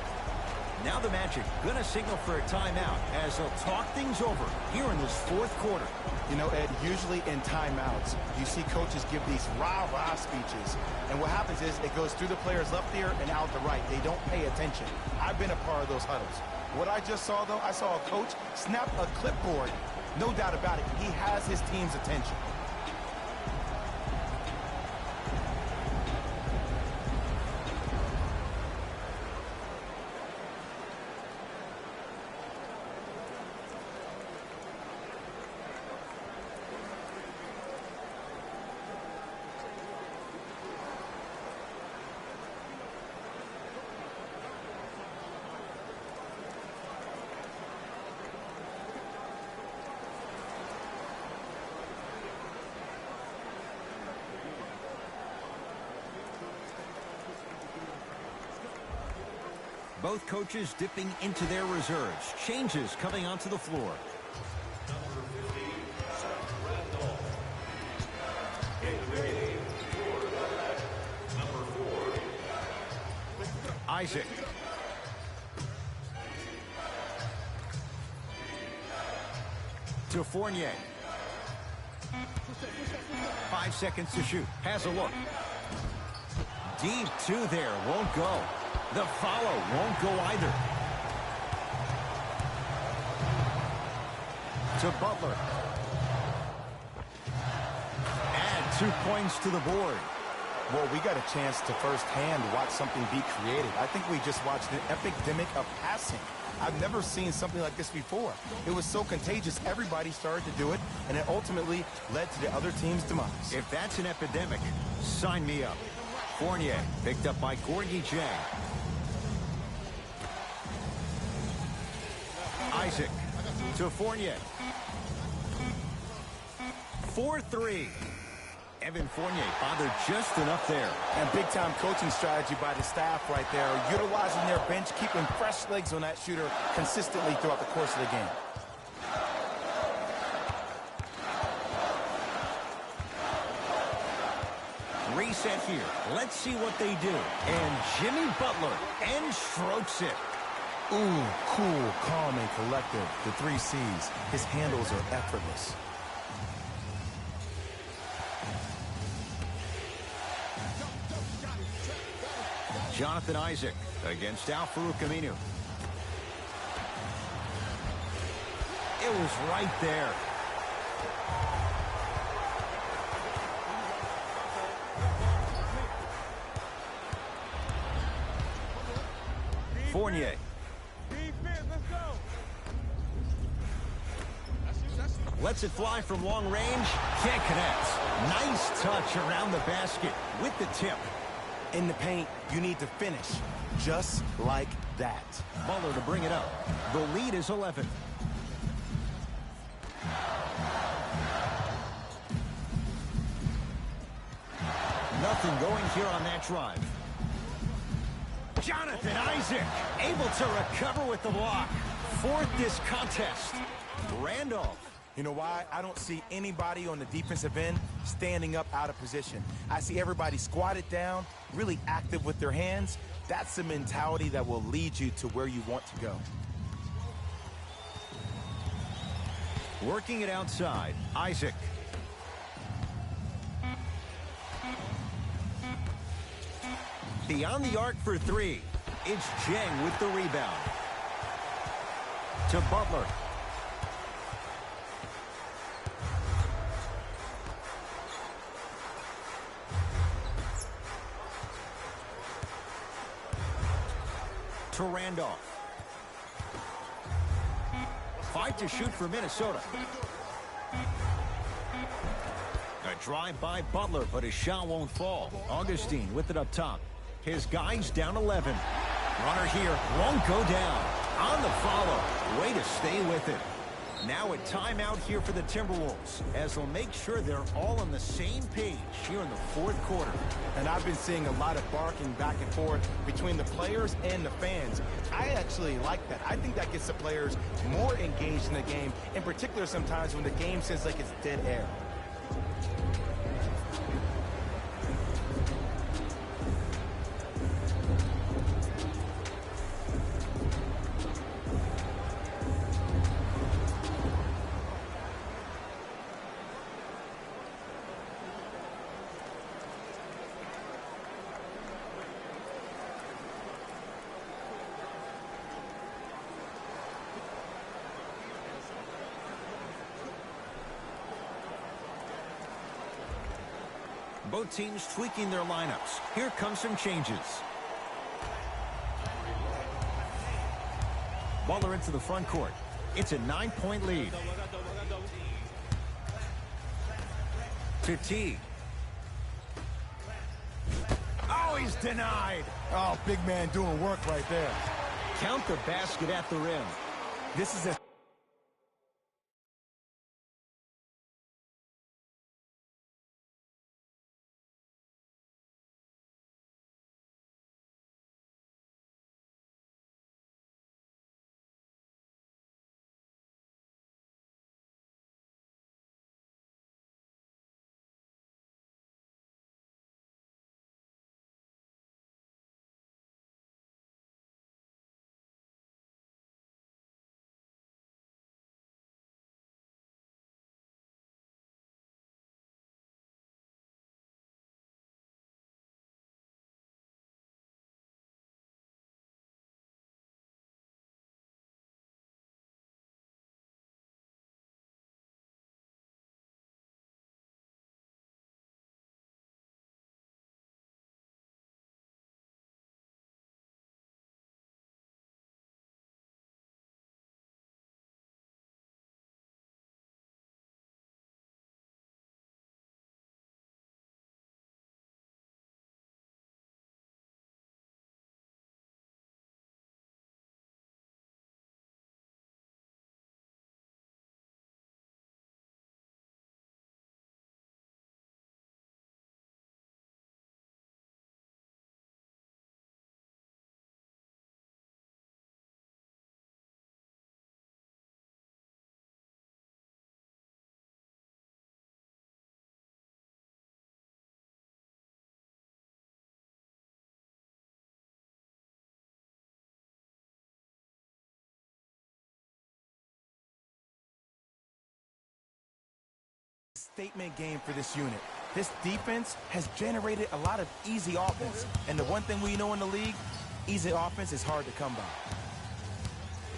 Now the Magic gonna signal for a timeout as they'll talk things over here in this fourth quarter. You know, Ed, usually in timeouts, you see coaches give these rah-rah speeches. And what happens is it goes through the player's left ear and out the right. They don't pay attention. I've been a part of those huddles. What I just saw, though, I saw a coach snap a clipboard. No doubt about it. He has his team's attention. Both coaches dipping into their reserves. Changes coming onto the floor. Isaac. To Fournier. 5 seconds to shoot. Has a look. Deep 2 there. Won't go. The follow won't go either. To Butler. Add 2 points to the board. Well, we got a chance to firsthand watch something be created. I think we just watched an epidemic of passing. I've never seen something like this before. It was so contagious, everybody started to do it, and it ultimately led to the other team's demise. If that's an epidemic, sign me up. Fournier picked up by Gorgie Jang. Isaac to Fournier. 4-3. Evan Fournier bothered just enough there. And big-time coaching strategy by the staff right there, utilizing their bench, keeping fresh legs on that shooter consistently throughout the course of the game. Reset here. Let's see what they do. And Jimmy Butler and strokes it. Ooh, cool, calm, and collected. The 3 C's. His handles are effortless. Jonathan Isaac against Al-Farouq Aminu. It was right there. Fournier. Lets it fly from long range. Can't connect. Nice touch around the basket with the tip. In the paint, you need to finish just like that. Butler to bring it up. The lead is 11. Nothing going here on that drive. Jonathan Isaac able to recover with the block. Fourth this contest. Randolph. You know why? I don't see anybody on the defensive end standing up out of position. I see everybody squatted down, really active with their hands. That's the mentality that will lead you to where you want to go. Working it outside, Isaac. Beyond the arc for 3. It's Jang with the rebound. To Butler. To Randolph. 5 to shoot for Minnesota. A drive by Butler, but his shot won't fall. Augustine with it up top. His guy's down 11. Runner here won't go down. On the follow. Way to stay with it. Now a timeout here for the Timberwolves, as they'll make sure they're all on the same page here in the fourth quarter. And I've been seeing a lot of barking back and forth between the players and the fans. I actually like that. I think that gets the players more engaged in the game, in particular sometimes when the game seems like it's dead air. Both teams tweaking their lineups. Here comes some changes. Butler into the front court. It's a 9-point lead. To T. Oh, he's denied. Oh, big man doing work right there. Count the basket at the rim. This is a Statement game for this unit. This defense has generated a lot of easy offense. And the one thing we know in the league, easy offense is hard to come by.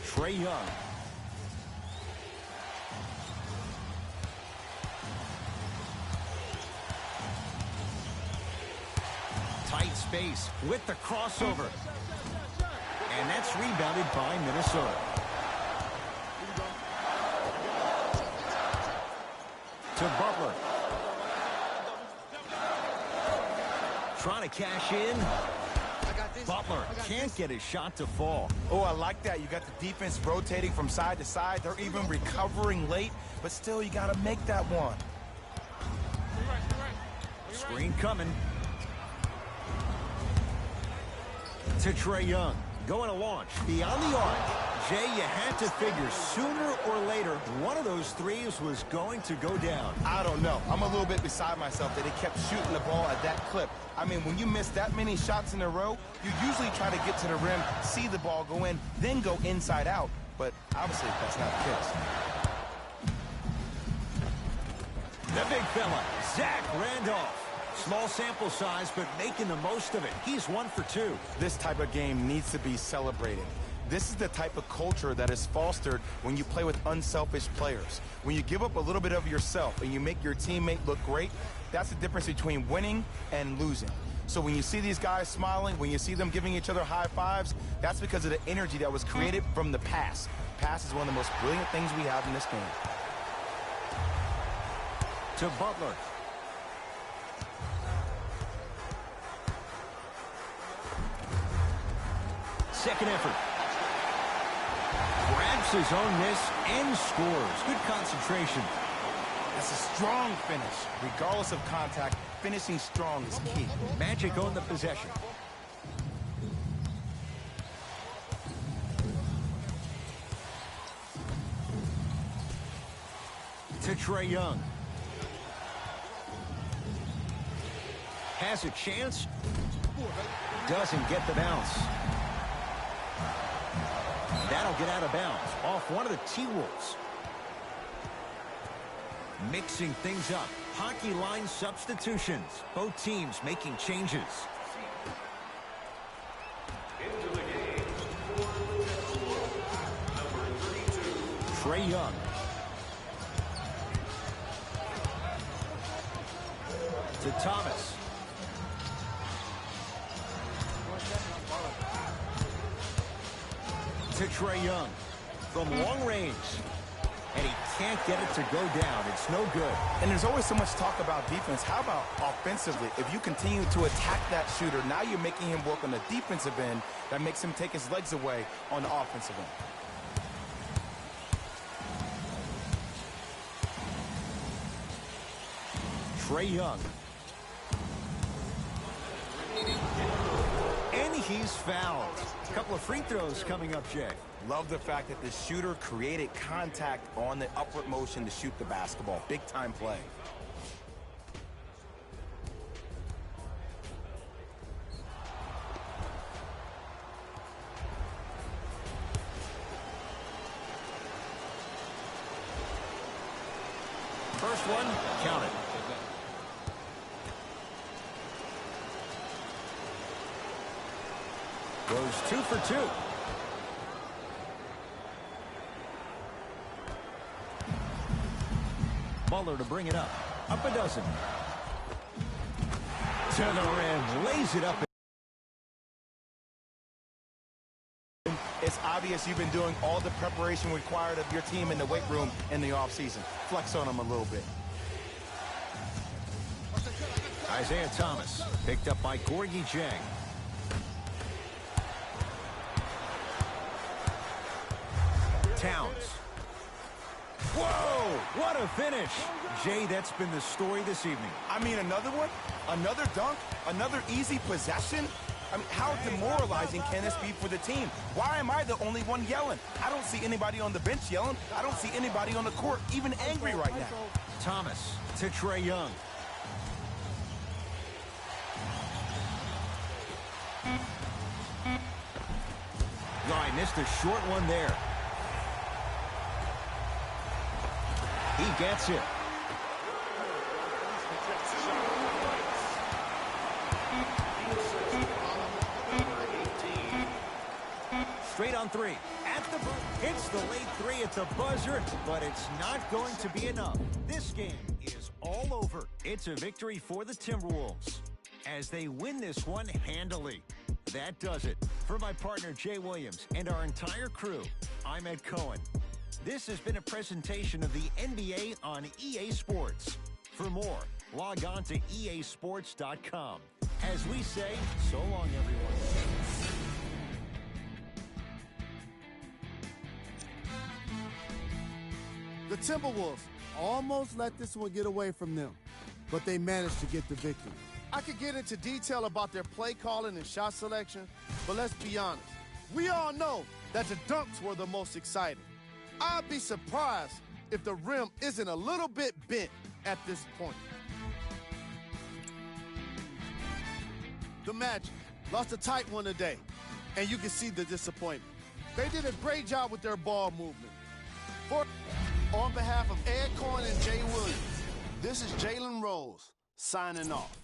Trae Young. Tight space with the crossover. And that's rebounded by Minnesota. To Butler. Trying to cash in. Butler can't get his shot to fall. Oh, I like that. You got the defense rotating from side to side. They're even recovering late, but still, you got to make that one. Screen coming. To Trae Young. Going to launch. Beyond the arc. Jay, you had to figure sooner or later one of those threes was going to go down. I don't know. I'm a little bit beside myself that he kept shooting the ball at that clip. I mean, when you miss that many shots in a row, you usually try to get to the rim, see the ball go in, then go inside out. But obviously, that's not the case. The big fella, Zach Randolph. Small sample size, but making the most of it. He's 1 for 2. This type of game needs to be celebrated. This is the type of culture that is fostered when you play with unselfish players. When you give up a little bit of yourself and you make your teammate look great, that's the difference between winning and losing. So when you see these guys smiling, when you see them giving each other high fives, that's because of the energy that was created from the pass. Pass is one of the most brilliant things we have in this game. To Butler. Second effort. Grabs his own miss and scores. Good concentration. That's a strong finish. Regardless of contact, finishing strong is key. Magic owned the possession. To Trae Young. Has a chance. Doesn't get the bounce. That'll get out of bounds off one of the T-Wolves. Mixing things up. Hockey line substitutions. Both teams making changes. Into the game for number 32. Trae Young. To Thomas. To Trae Young from long range, and he can't get it to go down. It's no good. And there's always so much talk about defense. How about offensively? If you continue to attack that shooter, now you're making him work on the defensive end. That makes him take his legs away on the offensive end. Trae Young. And he's fouled. A couple of free throws coming up, Jay. Love the fact that the shooter created contact on the upward motion to shoot the basketball. Big time play. First one, count it. Goes 2 for 2. Butler to bring it up. Up a dozen. To the rim. Lays it up. It's obvious you've been doing all the preparation required of your team in the weight room in the offseason. Flex on them a little bit. Isaiah Thomas picked up by Gorgie Jang. Towns. Whoa, what a finish. Jay, that's been the story this evening. I mean, another one? Another dunk? Another easy possession? I mean, how demoralizing can this be for the team? Why am I the only one yelling? I don't see anybody on the bench yelling. I don't see anybody on the court even angry right now. Thomas to Trae Young. I missed a short one there. He gets it. straight on three. At the hits the late three at the buzzer, but it's not going to be enough. This game is all over. It's a victory for the Timberwolves as they win this one handily. That does it. For my partner, Jay Williams, and our entire crew, I'm Ed Cohen. This has been a presentation of the NBA on EA Sports. For more, log on to easports.com. As we say, so long, everyone. The Timberwolves almost let this one get away from them, but they managed to get the victory. I could get into detail about their play calling and shot selection, but let's be honest. We all know that the dunks were the most exciting. I'd be surprised if the rim isn't a little bit bent at this point. The Magic lost a tight one today, and you can see the disappointment. They did a great job with their ball movement. On behalf of Ed Cohen and Jay Williams, this is Jalen Rose signing off.